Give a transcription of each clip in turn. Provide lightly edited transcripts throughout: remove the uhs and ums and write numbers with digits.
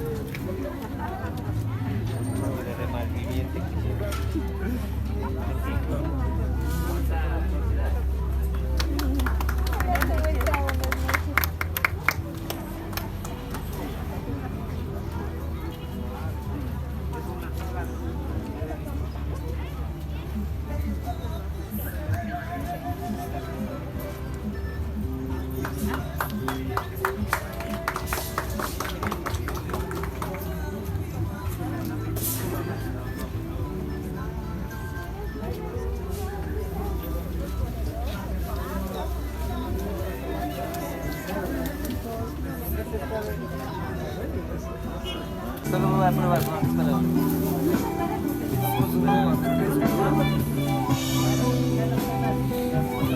De malviviente solo voy a probar con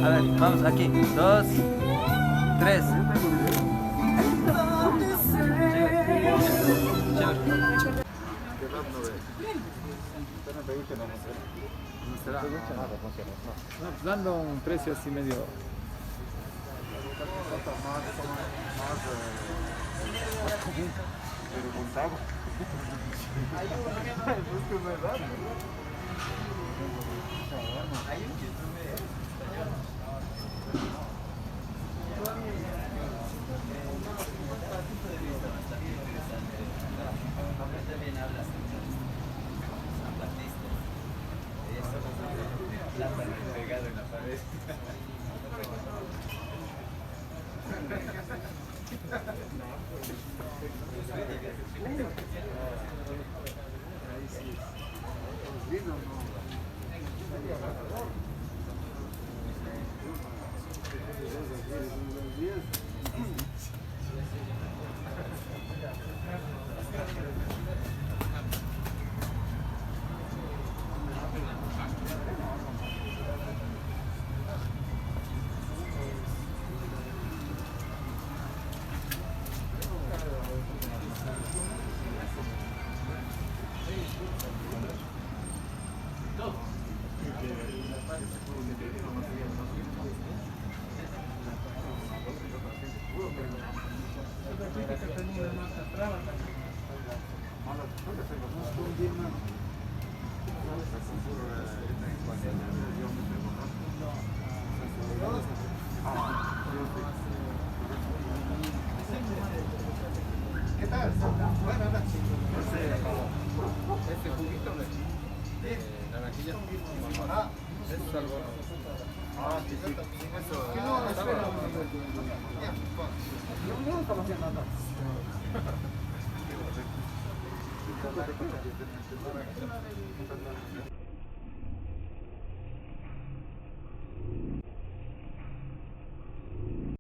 a ver, vamos aquí. 2, 3. Dando un precio así medio. Pero montado. Busco un verdad, Hay un YouTube español. Bastante interesante. También habla San Batista. Eso es plátano pegado en la pared. ¿Qué tal? Bueno, Este juguito de naranjilla. ah, Eso es algo. ah, sí, sí. Eso, Que no, espera. no estamos haciendo nada. Qué